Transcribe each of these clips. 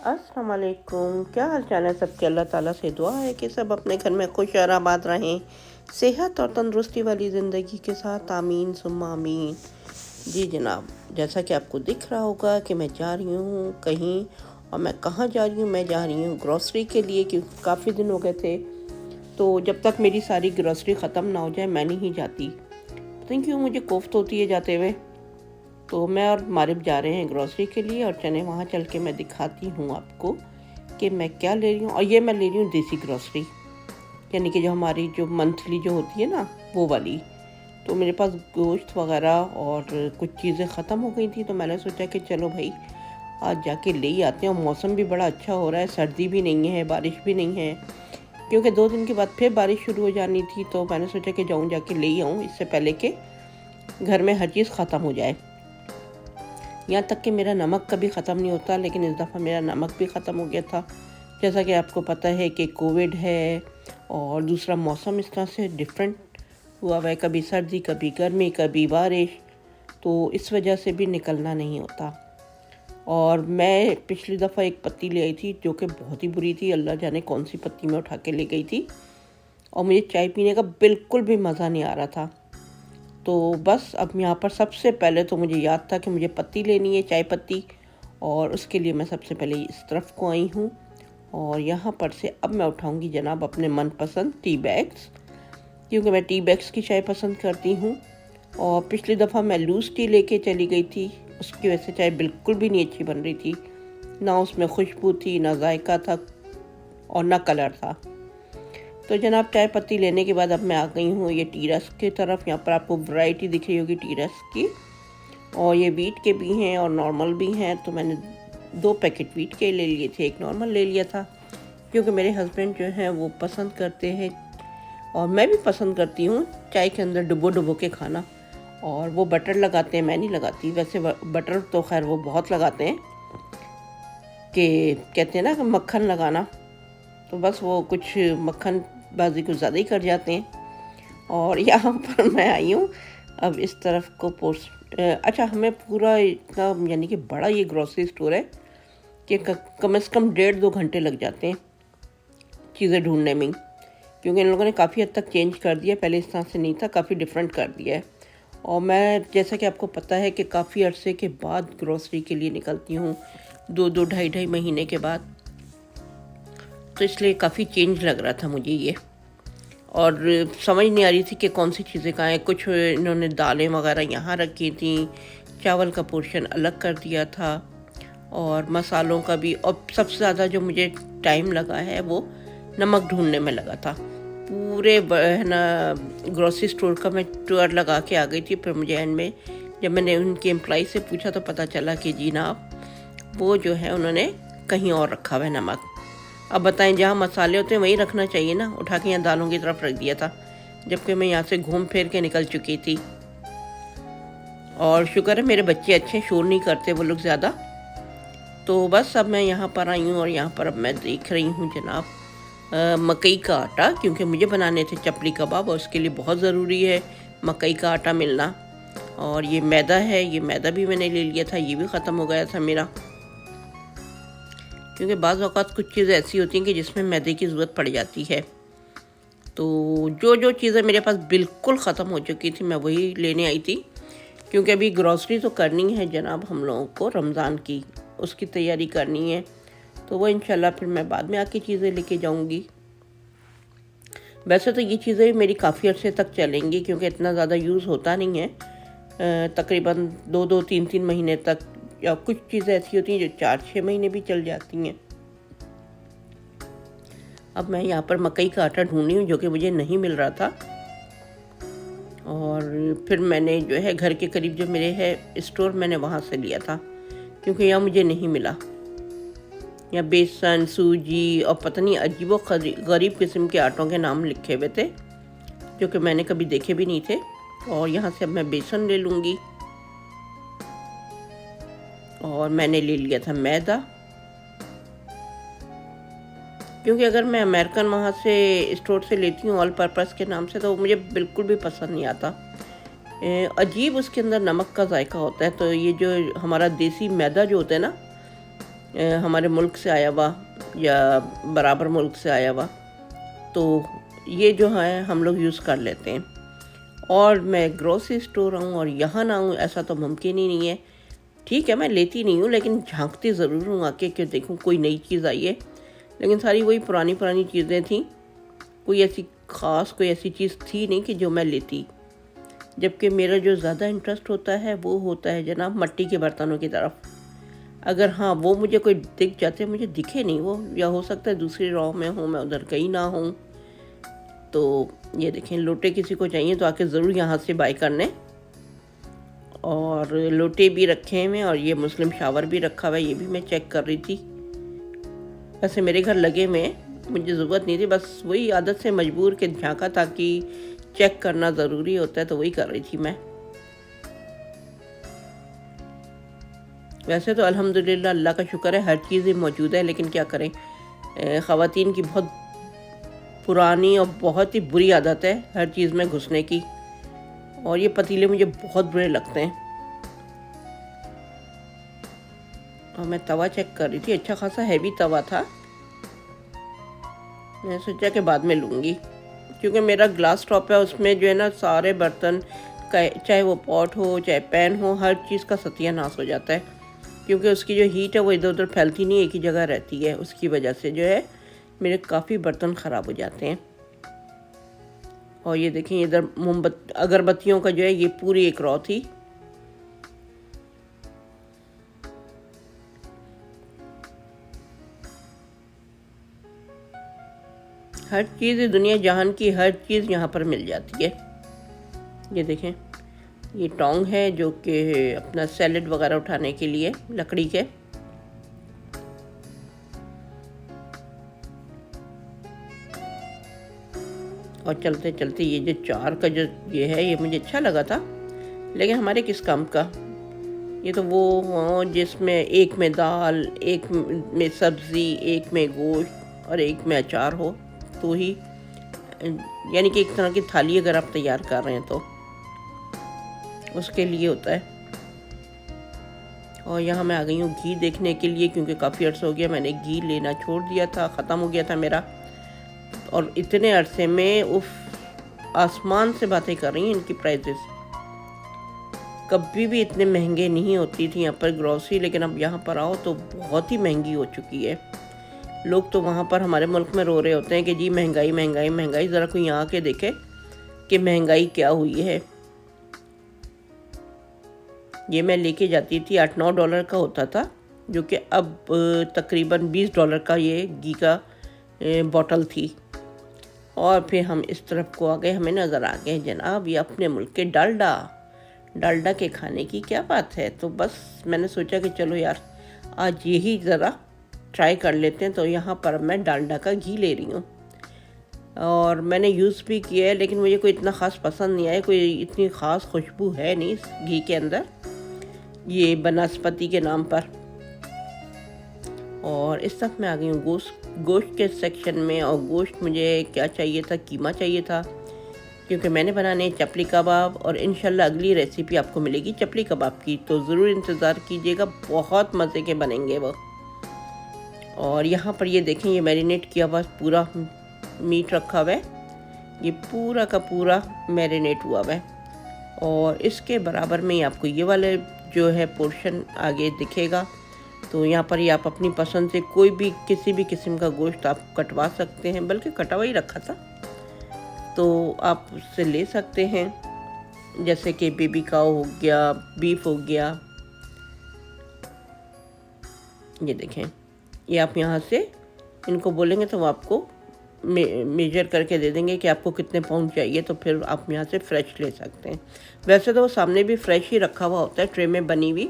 अस्सलाम वालेकुम। क्या हाल चाल है सबके। अल्लाह ताला से दुआ है कि सब अपने घर में खुश और आबाद रहें, सेहत और तंदुरुस्ती वाली ज़िंदगी के साथ। आमीन सुम्मा आमीन। जी जनाब, जैसा कि आपको दिख रहा होगा कि मैं जा रही हूँ कहीं। और मैं कहाँ जा रही हूँ? मैं जा रही हूँ ग्रॉसरी के लिए, क्योंकि काफ़ी दिन हो गए थे। तो जब तक मेरी सारी ग्रॉसरी ख़त्म ना हो जाए मैं नहीं जाती। पता नहीं क्यों मुझे कोफ्त होती है जाते हुए। तो मैं और मारिब जा रहे हैं ग्रॉसरी के लिए, और चने वहाँ चल के मैं दिखाती हूँ आपको कि मैं क्या ले रही हूँ। और ये मैं ले रही हूँ देसी ग्रॉसरी, यानी कि जो हमारी जो मंथली जो होती है ना, वो वाली। तो मेरे पास गोश्त वगैरह और कुछ चीज़ें ख़त्म हो गई थी, तो मैंने सोचा कि चलो भाई आज जाके ले ही आते हैं। और मौसम भी बड़ा अच्छा हो रहा है, सर्दी भी नहीं है, बारिश भी नहीं है, क्योंकि 2 दिन के बाद फिर बारिश शुरू हो जानी थी। तो मैंने सोचा कि जाऊँ जाके ले ही आऊँ, इससे पहले कि घर में हर चीज़ ख़त्म हो जाए। यहाँ तक कि मेरा नमक कभी ख़त्म नहीं होता, लेकिन इस दफ़ा मेरा नमक भी ख़त्म हो गया था। जैसा कि आपको पता है कि कोविड है, और दूसरा मौसम इस तरह से डिफरेंट हुआ हुआ है, कभी सर्दी कभी गर्मी कभी बारिश, तो इस वजह से भी निकलना नहीं होता। और मैं पिछली दफ़ा एक पत्ती ले आई थी जो कि बहुत ही बुरी थी, अल्लाह जाने कौन सी पत्ती मैं उठा के ले गई थी, और मुझे चाय पीने का बिल्कुल भी मज़ा नहीं आ रहा था। तो बस अब यहाँ पर सबसे पहले तो मुझे याद था कि मुझे पत्ती लेनी है, चाय पत्ती, और उसके लिए मैं सबसे पहले इस तरफ को आई हूँ। और यहाँ पर से अब मैं उठाऊँगी जनाब अपने मनपसंद टी बैग्स, क्योंकि मैं टी बैग्स की चाय पसंद करती हूँ। और पिछली दफ़ा मैं लूज़ टी लेके चली गई थी, उसकी वजह से चाय बिल्कुल भी नहीं अच्छी बन रही थी, ना उसमें खुशबू थी, ना जायका था, और ना कलर था। तो जनाब चाय पत्ती लेने के बाद अब मैं आ गई हूँ ये टी रस्क की तरफ। यहाँ पर आपको वैरायटी दिख रही होगी टी रस्क की, और ये वीट के भी हैं और नॉर्मल भी हैं। तो मैंने 2 पैकेट वीट के ले लिए थे, एक नॉर्मल ले लिया था, क्योंकि मेरे हस्बैंड जो हैं वो पसंद करते हैं, और मैं भी पसंद करती हूँ चाय के अंदर डुबो डुबो के खाना। और वो बटर लगाते हैं, मैं नहीं लगाती। वैसे बटर तो खैर वो बहुत लगाते हैं, कि कहते हैं ना कि मक्खन लगाना, तो बस वो कुछ मक्खन बाजी कुछ ज़्यादा ही कर जाते हैं। और यहाँ पर मैं आई हूँ अब इस तरफ को अच्छा, हमें पूरा इतना यानी कि बड़ा ये ग्रॉसरी स्टोर है कि कम से कम 1.5-2 घंटे लग जाते हैं चीज़ें ढूंढने में, क्योंकि इन लोगों ने काफ़ी हद तक चेंज कर दिया, पहले इस तरह से नहीं था, काफ़ी डिफरेंट कर दिया है। और मैं, जैसा कि आपको पता है कि काफ़ी अरसे के बाद ग्रॉसरी के लिए निकलती हूँ, 2-2 ढाई महीने के बाद, तो इसलिए काफ़ी चेंज लग रहा था मुझे ये। और समझ नहीं आ रही थी कि कौन सी चीज़ें कहाँ हैं। कुछ इन्होंने दालें वगैरह यहाँ रखी थी, चावल का पोर्शन अलग कर दिया था, और मसालों का भी। और सबसे ज़्यादा जो मुझे टाइम लगा है वो नमक ढूंढने में लगा था। पूरे है ना ग्रॉसरी स्टोर का मैं टूर लगा के आ गई थी। फिर मुझे एंड में जब मैंने उनके एम्प्लॉय से पूछा तो पता चला कि जी ना, वो जो है उन्होंने कहीं और रखा हुआ है नमक। अब बताएं, जहाँ मसाले होते हैं वहीं रखना चाहिए ना, उठा के यहाँ दालों की तरफ रख दिया था, जबकि मैं यहाँ से घूम फिर के निकल चुकी थी। और शुक्र है मेरे बच्चे अच्छे, शोर नहीं करते वो लोग ज़्यादा। तो बस अब मैं यहाँ पर आई हूँ, और यहाँ पर अब मैं देख रही हूँ जनाब मकई का आटा, क्योंकि मुझे बनाने थे चपली कबाब, और उसके लिए बहुत ज़रूरी है मकई का आटा मिलना। और ये मैदा है, ये मैदा भी मैंने ले लिया था, ये भी ख़त्म हो गया था मेरा, क्योंकि बाज़ औक़ात कुछ चीज़ें ऐसी होती हैं कि जिसमें मैदे की ज़रूरत पड़ जाती है। तो जो जो चीज़ें मेरे पास बिल्कुल ख़त्म हो चुकी थी मैं वही लेने आई थी, क्योंकि अभी ग्रॉसरी तो करनी है जनाब हम लोगों को, रमज़ान की उसकी तैयारी करनी है। तो वो इंशाल्लाह फिर मैं बाद में आके चीज़ें लेके जाऊंगी। वैसे तो ये चीज़ें मेरी काफ़ी अर्से तक चलेंगी, क्योंकि इतना ज़्यादा यूज़ होता नहीं है, तकरीबन 2-2 3-3 महीने तक, या कुछ चीज़ें ऐसी होती हैं जो 4-6 महीने भी चल जाती हैं। अब मैं यहाँ पर मकई का आटा ढूंढ रही हूँ जो कि मुझे नहीं मिल रहा था, और फिर मैंने जो है घर के करीब जो मेरे है स्टोर, मैंने वहाँ से लिया था, क्योंकि यहाँ मुझे नहीं मिला। या बेसन, सूजी और पता नहीं अजीबो गरीब किस्म के आटों के नाम लिखे हुए थे, जो कि मैंने कभी देखे भी नहीं थे। और यहाँ से अब मैं बेसन ले लूँगी, और मैंने ले लिया था मैदा, क्योंकि अगर मैं अमेरिकन वहाँ से स्टोर से लेती हूँ ऑल पर्पस के नाम से, तो वो मुझे बिल्कुल भी पसंद नहीं आता। अजीब उसके अंदर नमक का जायका होता है। तो ये जो हमारा देसी मैदा जो होता है ना, हमारे मुल्क से आया हुआ या बराबर मुल्क से आया हुआ, तो ये जो है हम लोग यूज़ कर लेते हैं। और मैं ग्रोसरी स्टोर आऊँ और यहाँ ना आऊँ, ऐसा तो मुमकिन ही नहीं है। ठीक है, मैं लेती नहीं हूँ लेकिन झांकती ज़रूर हूँ आके कि देखूँ कोई नई चीज़ आई है, लेकिन सारी वही पुरानी पुरानी चीज़ें थी। कोई ऐसी ख़ास कोई ऐसी चीज़ थी नहीं कि जो मैं लेती। जबकि मेरा जो ज़्यादा इंटरेस्ट होता है वो होता है जनाब मट्टी के बर्तनों की तरफ। अगर हाँ वो मुझे कोई दिख जाते, मुझे दिखे नहीं वो, या हो सकता है दूसरी रॉ में हूँ, मैं उधर गई ना हूँ। तो ये देखें, लोटे किसी को चाहिए तो आके ज़रूर यहाँ से बाय करने। और लोटे भी रखे हैं और ये मुस्लिम शावर भी रखा हुआ है, ये भी मैं चेक कर रही थी। वैसे मेरे घर लगे में मुझे ज़रूरत नहीं थी, बस वही आदत से मजबूर के झांका, ताकि चेक करना ज़रूरी होता है तो वही कर रही थी मैं। वैसे तो अल्हम्दुलिल्लाह अल्लाह का शुक्र है हर चीज़ ही मौजूद है, लेकिन क्या करें, ख़वातीन की बहुत पुरानी और बहुत ही बुरी आदत है हर चीज़ में घुसने की। और ये पतीले मुझे बहुत बुरे लगते हैं। और मैं तवा चेक कर रही थी, अच्छा खासा हैवी तवा था। मैंने सोचा कि बाद में लूँगी, क्योंकि मेरा ग्लास टॉप है, उसमें जो है ना सारे बर्तन का, चाहे वो पॉट हो चाहे पैन हो, हर चीज़ का सत्यानाश हो जाता है, क्योंकि उसकी जो हीट है वो इधर उधर फैलती नहीं, एक ही जगह रहती है। उसकी वजह से जो है मेरे काफ़ी बर्तन ख़राब हो जाते हैं। और ये देखें, इधर अगरबत्तियों का जो है ये पूरी एक रॉ थी। हर चीज़ दुनिया जहान की हर चीज़ यहाँ पर मिल जाती है। ये देखें, ये टोंग है जो कि अपना सैलेड वगैरह उठाने के लिए लकड़ी के। और चलते चलते ये जो चार का जो ये है, ये मुझे अच्छा लगा था, लेकिन हमारे किस काम का। ये तो वो जिसमें एक में दाल, एक में सब्ज़ी, एक में गोश्त और एक में अचार हो, तो ही, यानी कि एक तरह की थाली अगर आप तैयार कर रहे हैं तो उसके लिए होता है। और यहाँ मैं आ गई हूँ घी देखने के लिए, क्योंकि काफ़ी अर्सा हो गया मैंने घी लेना छोड़ दिया था, ख़त्म हो गया था मेरा। और इतने अरसे में उफ, आसमान से बातें कर रही हैं इनकी प्राइसेस। कभी भी इतने महंगे नहीं होती थी यहाँ पर ग्रॉसरी, लेकिन अब यहाँ पर आओ तो बहुत ही महंगी हो चुकी है। लोग तो वहाँ पर हमारे मुल्क में रो रहे होते हैं कि जी महंगाई महंगाई महंगाई, ज़रा कोई यहाँ आके देखे कि महंगाई क्या हुई है। ये मैं लेके जाती थी, $8-9 का होता था, जो कि अब तकरीबन $20 का ये घी का बॉटल थी। और फिर हम इस तरफ को आ गए, हमें नज़र आ गए जनाब ये अपने मुल्क के डालडा के खाने की क्या बात है। तो बस मैंने सोचा कि चलो यार आज यही ज़रा ट्राई कर लेते हैं। तो यहाँ पर मैं डालडा का घी ले रही हूँ और मैंने यूज़ भी किया है, लेकिन मुझे कोई इतना ख़ास पसंद नहीं आया, कोई इतनी ख़ास खुशबू है नहीं इस घी के अंदर, ये बनस्पति के नाम पर। और इस तरफ मैं आ गई हूँ गोश्त के सेक्शन में। और गोश्त मुझे क्या चाहिए था, कीमा चाहिए था, क्योंकि मैंने बनाने चपली कबाब। और इंशाल्लाह अगली रेसिपी आपको मिलेगी चपली कबाब की, तो ज़रूर इंतज़ार कीजिएगा, बहुत मज़े के बनेंगे वो। और यहाँ पर ये देखें, ये मैरिनेट किया हुआ पूरा मीट रखा हुआ है, ये पूरा का पूरा मैरिनेट हुआ हुआ है। और इसके बराबर में ही आपको ये वाले जो है पोर्शन आगे दिखेगा। तो यहाँ पर ये आप अपनी पसंद से कोई भी किसी भी किस्म का गोश्त आप कटवा सकते हैं, बल्कि कटा हुआ ही रखा था तो आप उससे ले सकते हैं, जैसे कि बेबी काऊ हो गया, बीफ हो गया। ये देखें, ये आप यहाँ से इनको बोलेंगे तो वो आपको मेजर करके दे देंगे कि आपको कितने पाउंड चाहिए, तो फिर आप यहाँ से फ्रेश ले सकते हैं। वैसे तो वो सामने भी फ्रेश ही रखा हुआ होता है ट्रे में बनी हुई,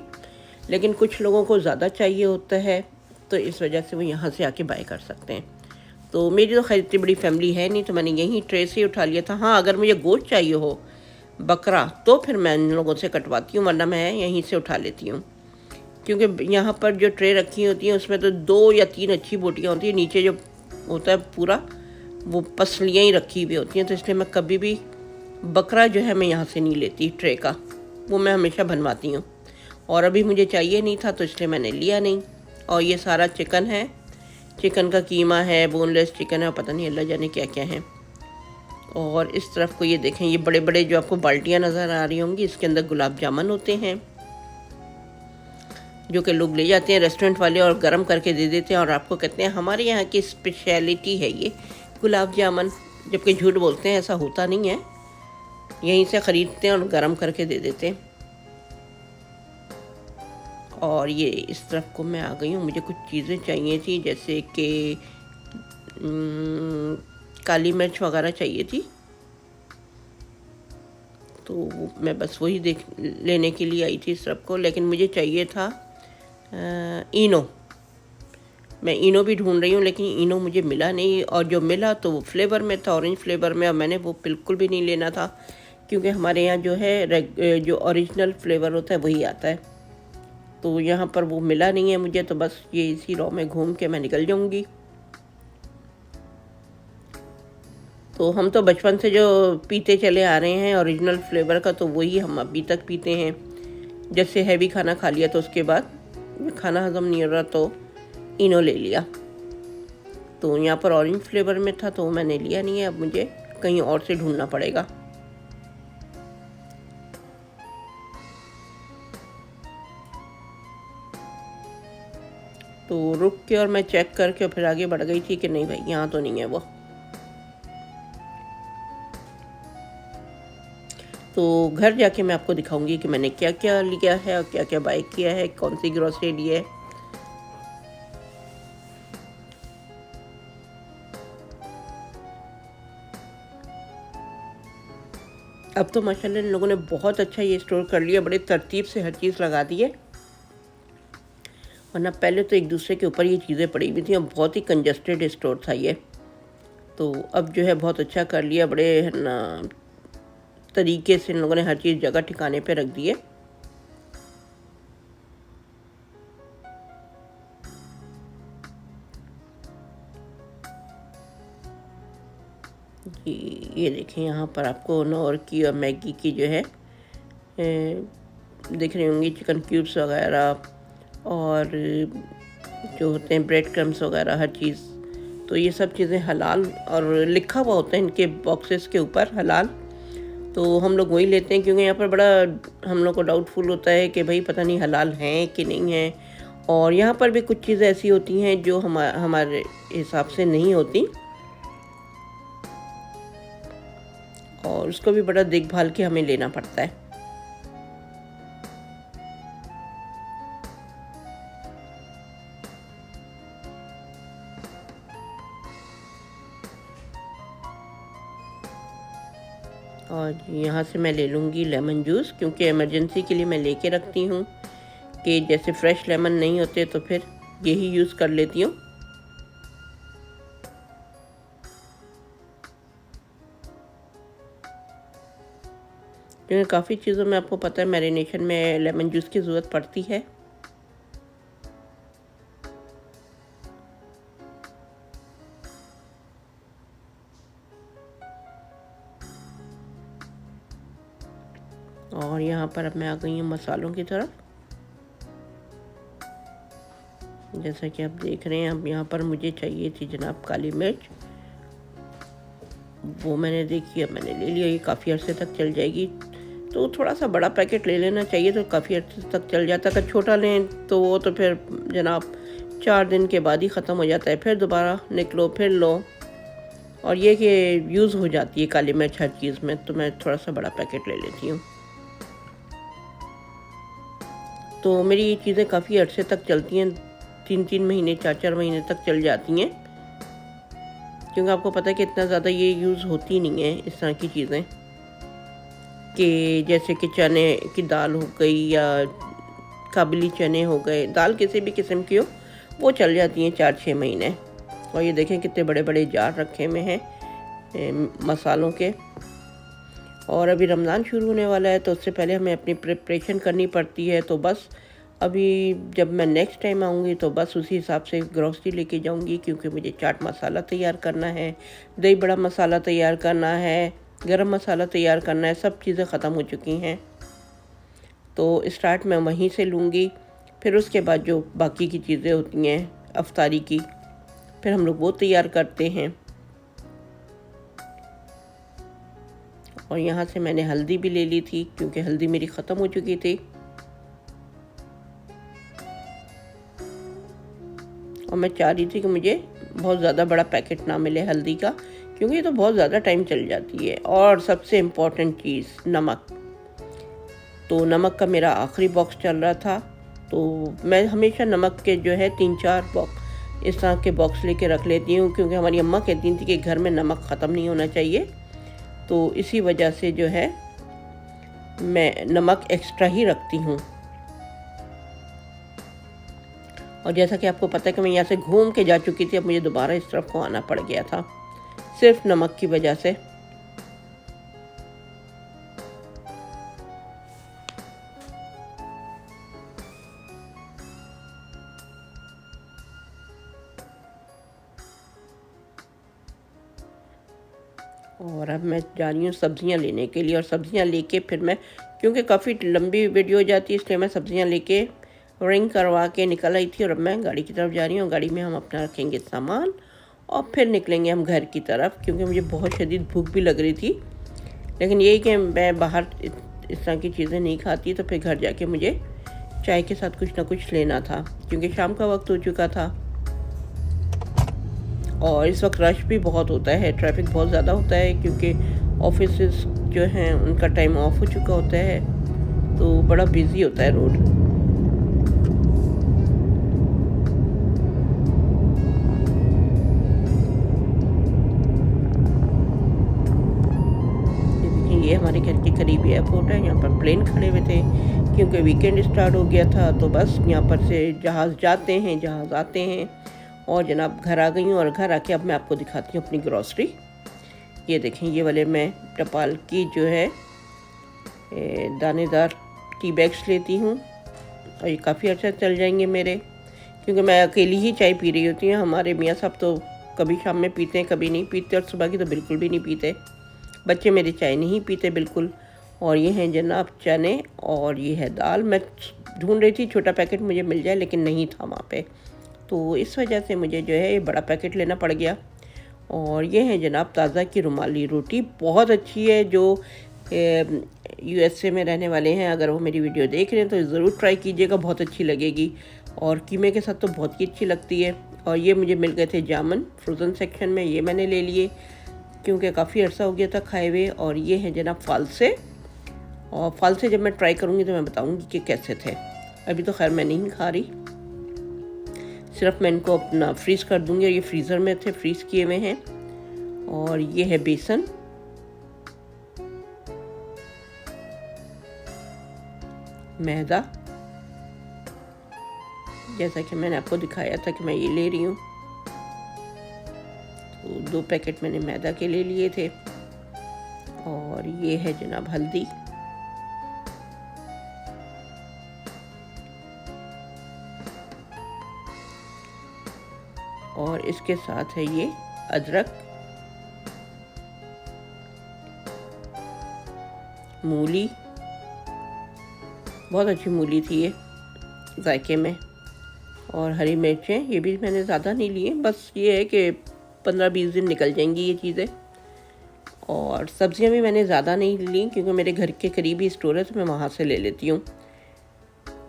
लेकिन कुछ लोगों को ज़्यादा चाहिए होता है, तो इस वजह से वो यहाँ से आके बाय कर सकते हैं। तो मेरी तो खैर इतनी बड़ी फैमिली है नहीं, तो मैंने यहीं ट्रे से ही उठा लिया था। हाँ, अगर मुझे गोश्त चाहिए हो बकरा तो फिर मैं इन लोगों से कटवाती हूँ, वरना मैं यहीं से उठा लेती हूँ, क्योंकि यहाँ पर जो ट्रे रखी होती हैं उसमें तो 2 या 3 अच्छी बोटियाँ होती हैं, नीचे जो होता है पूरा वो पसलियाँ ही रखी हुई होती हैं। तो इसलिए मैं कभी भी बकरा जो है मैं यहाँ से नहीं लेती ट्रे का, वो मैं हमेशा बनवाती हूँ। और अभी मुझे चाहिए नहीं था तो इसलिए मैंने लिया नहीं। और ये सारा चिकन है, चिकन का कीमा है, बोनलेस चिकन है, पता नहीं अल्लाह जाने क्या क्या है। और इस तरफ को ये देखें, ये बड़े बड़े जो आपको बाल्टियाँ नज़र आ रही होंगी, इसके अंदर गुलाब जामुन होते हैं, जो कि लोग ले जाते हैं रेस्टोरेंट वाले और गर्म करके दे देते हैं और आपको कहते हैं हमारे यहाँ की स्पेशलिटी है ये गुलाब जामुन। जबकि झूठ बोलते हैं, ऐसा होता नहीं है, यहीं से ख़रीदते हैं और गर्म करके दे देते हैं। और ये इस तरफ को मैं आ गई हूँ, मुझे कुछ चीज़ें चाहिए थी, जैसे कि काली मिर्च वगैरह चाहिए थी, तो मैं बस वही लेने के लिए आई थी इस तरफ को। लेकिन मुझे चाहिए था इनो। मैं इनो भी ढूंढ रही हूँ, लेकिन इनो मुझे मिला नहीं, और जो मिला तो वो फ्लेवर में था, ऑरेंज फ्लेवर में, और मैंने वो बिल्कुल भी नहीं लेना था, क्योंकि हमारे यहाँ जो है जो ओरिजिनल फ्लेवर होता है वही आता है। तो यहाँ पर वो मिला नहीं है मुझे, तो बस ये इसी रॉ में घूम के मैं निकल जाऊँगी। तो हम तो बचपन से जो पीते चले आ रहे हैं ओरिजिनल फ्लेवर का, तो वही हम अभी तक पीते हैं। जैसे हैवी खाना खा लिया तो उसके बाद खाना हजम नहीं हो रहा तो इनो ले लिया। तो यहाँ पर ऑरेंज फ्लेवर में था तो मैंने लिया नहीं है, अब मुझे कहीं और से ढूंढना पड़ेगा। तो रुक के और मैं चेक करके फिर आगे बढ़ गई थी कि नहीं भाई यहाँ तो नहीं है वो। तो घर जाके मैं आपको दिखाऊंगी कि मैंने क्या क्या लिया है और क्या क्या बाय किया है, कौन सी ग्रोसरी ली है। अब तो माशाल्लाह इन लोगों ने बहुत अच्छा ये स्टोर कर लिया, बड़े तरतीब से हर चीज़ लगा दी है, वरना पहले तो एक दूसरे के ऊपर ये चीज़ें पड़ी हुई थी और बहुत ही कंजस्टेड स्टोर था ये। तो अब जो है बहुत अच्छा कर लिया, बड़े ना तरीके से इन लोगों ने हर चीज़ जगह ठिकाने पे रख दी है। ये देखें, यहाँ पर आपको नॉर की और मैगी की जो है दिख रही होंगी, चिकन क्यूब्स वगैरह और जो होते हैं ब्रेड क्रम्स वगैरह, हर चीज़। तो ये सब चीज़ें हलाल और लिखा हुआ होता है इनके बॉक्सेस के ऊपर हलाल, तो हम लोग वही लेते हैं, क्योंकि यहाँ पर बड़ा हम लोग को डाउटफुल होता है कि भाई पता नहीं हलाल हैं कि नहीं है। और यहाँ पर भी कुछ चीज़ें ऐसी होती हैं जो हमारे हिसाब से नहीं होती, और उसको भी बड़ा देखभाल के हमें लेना पड़ता है। और यहाँ से मैं ले लूँगी लेमन जूस, क्योंकि इमरजेंसी के लिए मैं लेके रखती हूँ कि जैसे फ्रेश लेमन नहीं होते तो फिर यही यूज़ कर लेती हूँ। क्योंकि काफ़ी चीज़ों में आपको पता है मैरिनेशन में लेमन जूस की ज़रूरत पड़ती है। और यहाँ पर अब मैं आ गई हूँ मसालों की तरफ। जैसा कि आप देख रहे हैं, अब यहाँ पर मुझे चाहिए थी जनाब काली मिर्च, वो मैंने देखी, अब मैंने ले लिया। ये काफ़ी अर्से तक चल जाएगी, तो थोड़ा सा बड़ा पैकेट ले लेना चाहिए, तो काफ़ी अर्से तक चल जाता है। अगर छोटा लें तो वो तो फिर जनाब 4 दिन के बाद ही ख़त्म हो जाता है, फिर दोबारा निकलो फिर लो, और ये कि यूज़ हो जाती है काली मिर्च हर चीज़ में, तो मैं थोड़ा सा बड़ा पैकेट ले लेती हूँ। तो मेरी ये चीज़ें काफ़ी अर्से तक चलती हैं, 3-3 महीने 4-4 महीने तक चल जाती हैं, क्योंकि आपको पता है कि इतना ज़्यादा ये यूज़ होती नहीं है इस तरह की चीज़ें, कि जैसे कि चने की दाल हो गई या काबुली चने हो गए, दाल किसी भी किस्म की हो, वो चल जाती हैं 4-6 महीने। और ये देखें कितने बड़े बड़े जार रखे हुए हैं मसालों के। और अभी रमज़ान शुरू होने वाला है, तो उससे पहले हमें अपनी प्रिपरेशन करनी पड़ती है। तो बस अभी जब मैं नेक्स्ट टाइम आऊँगी तो बस उसी हिसाब से ग्रोसरी लेके जाऊँगी, क्योंकि मुझे चाट मसाला तैयार करना है, दही बड़ा मसाला तैयार करना है, गरम मसाला तैयार करना है, सब चीज़ें ख़त्म हो चुकी हैं। तो स्टार्ट मैं वहीं से लूँगी, फिर उसके बाद जो बाकी की चीज़ें होती हैं अफ्तारी की, फिर हम लोग वो तैयार करते हैं। और यहाँ से मैंने हल्दी भी ले ली थी क्योंकि हल्दी मेरी ख़त्म हो चुकी थी। और मैं चाह रही थी कि मुझे बहुत ज़्यादा बड़ा पैकेट ना मिले हल्दी का, क्योंकि ये तो बहुत ज़्यादा टाइम चल जाती है। और सबसे इम्पॉर्टेंट चीज़ नमक, तो नमक का मेरा आखिरी बॉक्स चल रहा था, तो मैं हमेशा नमक के जो है 3-4 बॉक्स इस तरह के बॉक्स लेके रख लेती हूँ, क्योंकि हमारी अम्मा कहती थी कि घर में नमक ख़त्म नहीं होना चाहिए। तो इसी वजह से जो है मैं नमक एक्स्ट्रा ही रखती हूँ। और जैसा कि आपको पता है कि मैं यहाँ से घूम के जा चुकी थी, अब मुझे दोबारा इस तरफ को आना पड़ गया था सिर्फ नमक की वजह से। और अब मैं जा रही हूँ सब्जियाँ लेने के लिए, और सब्जियाँ लेके फिर मैं, क्योंकि काफ़ी लंबी वीडियो हो जाती है, इसलिए मैं सब्जियाँ लेके रिंग करवा के निकल आई थी। और अब मैं गाड़ी की तरफ जा रही हूँ। गाड़ी में हम अपना रखेंगे सामान और फिर निकलेंगे हम घर की तरफ, क्योंकि मुझे बहुत शदीद भूख भी लग रही थी। लेकिन यही कि मैं बाहर इस तरह की चीज़ें नहीं खाती, तो फिर घर जाके मुझे चाय के साथ कुछ ना कुछ लेना था, क्योंकि शाम का वक्त हो चुका था और इस वक्त रश भी बहुत होता है, ट्रैफिक बहुत ज़्यादा होता है, क्योंकि ऑफिसेस जो हैं उनका टाइम ऑफ हो चुका होता है, तो बड़ा बिजी होता है रोड। ये हमारे घर के करीब एयरपोर्ट है, यहाँ पर प्लेन खड़े हुए थे, क्योंकि वीकेंड स्टार्ट हो गया था। तो बस यहाँ पर से जहाज़ जाते हैं, जहाज़ आते हैं। और जनाब घर आ गई हूँ, और घर आके अब मैं आपको दिखाती हूँ अपनी ग्रॉसरी। ये देखें, ये वाले मैं टपाल की जो है दानेदार टी बैग्स लेती हूँ, और ये काफ़ी अच्छा चल जाएंगे मेरे, क्योंकि मैं अकेली ही चाय पी रही होती हूँ। हमारे मियाँ साहब तो कभी शाम में पीते हैं, कभी नहीं पीते, और सुबह की तो बिल्कुल भी नहीं पीते। बच्चे मेरे चाय नहीं पीते बिल्कुल। और ये हैं जनाब चने, और ये है दाल। मैं ढूंढ रही थी छोटा पैकेट मुझे मिल जाए, लेकिन नहीं था वहाँ पे, तो इस वजह से मुझे जो है ये बड़ा पैकेट लेना पड़ गया। और ये है जनाब ताज़ा की रुमाली रोटी, बहुत अच्छी है। जो USA में रहने वाले हैं, अगर वो मेरी वीडियो देख रहे हैं तो ज़रूर ट्राई कीजिएगा, बहुत अच्छी लगेगी। और कीमे के साथ तो बहुत ही अच्छी लगती है। और ये मुझे मिल गए थे जामुन फ्रोज़न सेक्शन में, ये मैंने ले लिए क्योंकि काफ़ी अर्सा हो गया था खाए हुए। और ये है जनाब फालसे, और फालसे जब मैं ट्राई करूँगी तो मैं बताऊँगी कि कैसे थे। अभी तो खैर मैं नहीं खा रही, सिर्फ मैं इनको अपना फ्रीज़ कर दूँगी। और ये फ्रीज़र में थे, फ्रीज़ किए हुए हैं। और ये है बेसन, मैदा, जैसा कि मैंने आपको दिखाया था कि मैं ये ले रही हूँ। तो 2 पैकेट मैंने मैदा के ले लिए थे। और ये है जनाब हल्दी, और इसके साथ है ये अदरक, मूली, बहुत अच्छी मूली थी ये जायके में। और हरी मिर्चें, ये भी मैंने ज़्यादा नहीं लिए, बस ये है कि 15-20 दिन निकल जाएंगी ये चीज़ें। और सब्जियां भी मैंने ज़्यादा नहीं ली, क्योंकि मेरे घर के करीब ही स्टोर है, तो मैं वहाँ से ले लेती हूँ।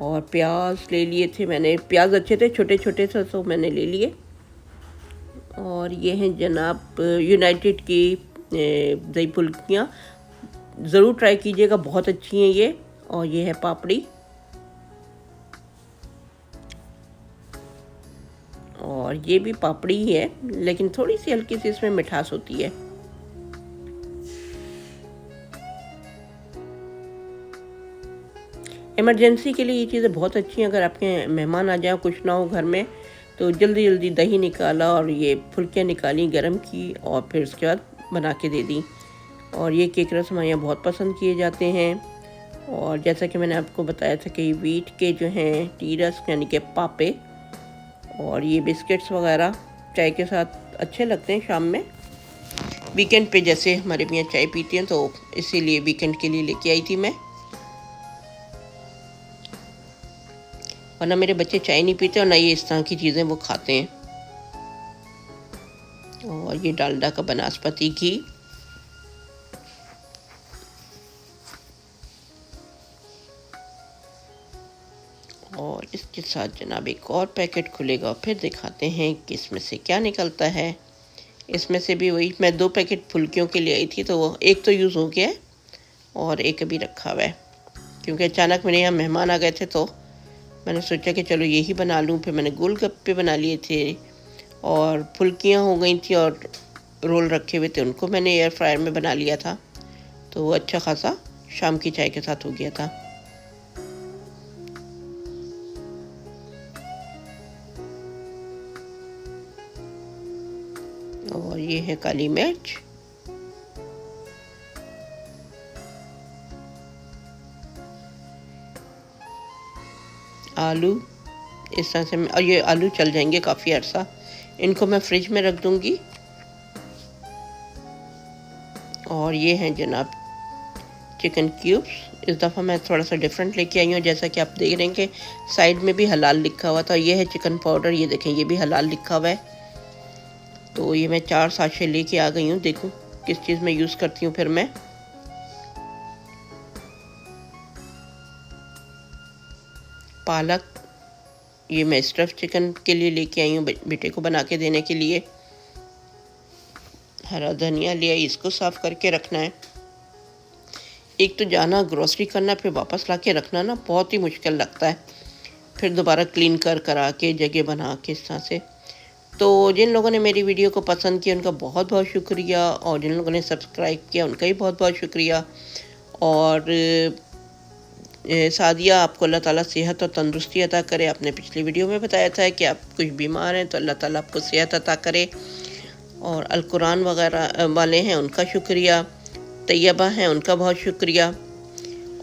और प्याज ले लिए थे मैंने, प्याज अच्छे थे, छोटे छोटे से, तो मैंने ले लिए। और ये हैं जनाब यूनाइटेड की दही फुल्कियाँ, ज़रूर ट्राई कीजिएगा, बहुत अच्छी हैं ये। और ये है पापड़ी, और ये भी पापड़ी ही है, लेकिन थोड़ी सी हल्की सी इसमें मिठास होती है। इमरजेंसी के लिए ये चीज़ें बहुत अच्छी हैं। अगर आपके मेहमान आ जाए, कुछ ना हो घर में, तो जल्दी जल्दी दही निकाला और ये फुल्कियाँ निकाली गरम की, और फिर उसके बाद बना के दे दी। और ये केक रस हमारे यहाँ बहुत पसंद किए जाते हैं। और जैसा कि मैंने आपको बताया था कि वीट के जो हैं टी रस्क यानी कि पापे, और ये बिस्किट्स वगैरह चाय के साथ अच्छे लगते हैं शाम में। वीकेंड पे जैसे हमारे मियाँ चाय पीती हैं, तो इसीलिए वीकेंड के लिए लेके आई थी मैं। वरना मेरे बच्चे चाय नहीं पीते और ना ये इस तरह की चीज़ें वो खाते हैं। और ये डालडा का बनास्पति घी, और इसके साथ जनाब एक और पैकेट खुलेगा, फिर दिखाते हैं कि इसमें से क्या निकलता है। इसमें से भी वही, मैं 2 पैकेट फुल्कियों के लिए आई थी, तो वो एक तो यूज़ हो गया है और एक अभी रखा हुआ है, क्योंकि अचानक मेरे यहाँ मेहमान आ गए थे तो मैंने सोचा कि चलो यही बना लूँ। फिर मैंने गोलगप्पे बना लिए थे और फुल्कियाँ हो गई थी और रोल रखे हुए थे, उनको मैंने एयर फ्रायर में बना लिया था, तो वो अच्छा खासा शाम की चाय के साथ हो गया था। और ये है काली मिर्च, आलू इस तरह से, और ये आलू चल जाएंगे काफ़ी अरसा, इनको मैं फ्रिज में रख दूंगी। और ये हैं जनाब चिकन क्यूब्स। इस दफ़ा मैं थोड़ा सा डिफरेंट लेके आई हूँ, जैसा कि आप देख रहे हैं कि साइड में भी हलाल लिखा हुआ था। ये है चिकन पाउडर, ये देखें ये भी हलाल लिखा हुआ है। तो ये मैं 4 साशे लेके आ गई हूँ, देखूँ किस चीज़ में यूज़ करती हूँ फिर मैं। पालक, ये मैं स्टफ़ चिकन के लिए लेके आई हूँ, बेटे को बना के देने के लिए। हरा धनिया लिया, इसको साफ़ करके रखना है। एक तो जाना ग्रोसरी करना, फिर वापस ला के रखना ना बहुत ही मुश्किल लगता है, फिर दोबारा क्लीन करा के जगह बना के इस तरह से। तो जिन लोगों ने मेरी वीडियो को पसंद किया उनका बहुत बहुत शुक्रिया, और जिन लोगों ने सब्सक्राइब किया उनका भी बहुत बहुत शुक्रिया। और सादिया, आपको अल्लाह ताला सेहत और तंदुरुस्ती अता करे। आपने पिछली वीडियो में बताया था कि आप कुछ बीमार हैं, तो अल्लाह ताला आपको सेहत अता करे। और अल कुरान वगैरह वाले हैं उनका शुक्रिया, तैयबा हैं उनका बहुत शुक्रिया।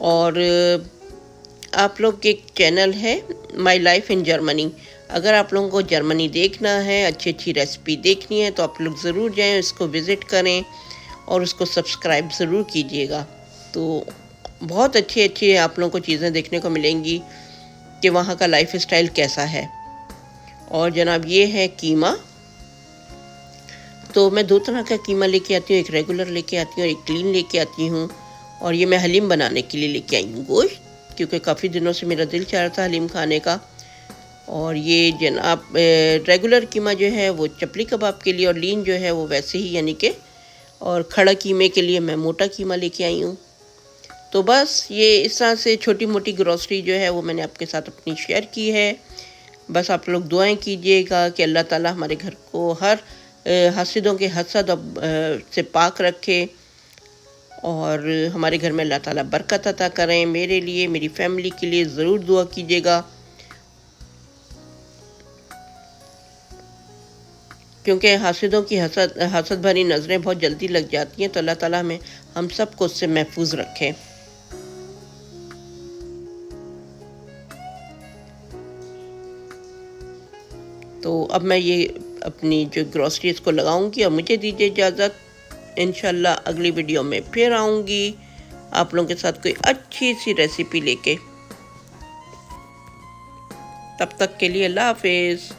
और आप लोग के एक चैनल है माई लाइफ इन जर्मनी, अगर आप लोगों को जर्मनी देखना है, अच्छी अच्छी रेसिपी देखनी है, तो आप लोग ज़रूर जाएं, इसको विज़िट करें और उसको सब्सक्राइब ज़रूर कीजिएगा। तो बहुत अच्छी अच्छी आप लोगों को चीज़ें देखने को मिलेंगी कि वहाँ का लाइफ स्टाइल कैसा है। और जनाब ये है कीमा। तो मैं 2 तरह का कीमा लेके आती हूँ, एक रेगुलर लेके आती हूँ और एक क्लीन लेके आती हूँ। और ये मैं हलीम बनाने के लिए लेके आई हूँ गोश्त, क्योंकि काफ़ी दिनों से मेरा दिल चाह रहा था हलीम खाने का। और ये जनाब रेगुलर कीमा जो है वो चपली कबाब के लिए, और लीन जो है वो वैसे ही यानी कि, और खड़ा कीमे के लिए मैं मोटा कीमा लेके आई हूँ। तो बस ये इस तरह से छोटी मोटी ग्रॉसरी जो है वो मैंने आपके साथ अपनी शेयर की है। बस आप लोग दुआएं कीजिएगा कि अल्लाह ताला हमारे घर को हर हसदों के हसद से पाक रखे, और हमारे घर में अल्लाह ताला बरकत अता करें। मेरे लिए, मेरी फैमिली के लिए ज़रूर दुआ कीजिएगा, क्योंकि हासिदों की हसद भरी नज़रें बहुत जल्दी लग जाती हैं। तो अल्लाह ताला हमें हम सबको उससे महफूज रखे। तो अब मैं ये अपनी जो ग्रॉसरी इसको लगाऊंगी, और मुझे दीजिए इजाज़त। इंशाल्लाह अगली वीडियो में फिर आऊँगी आप लोगों के साथ कोई अच्छी सी रेसिपी लेके। तब तक के लिए अल्लाह हाफिज़।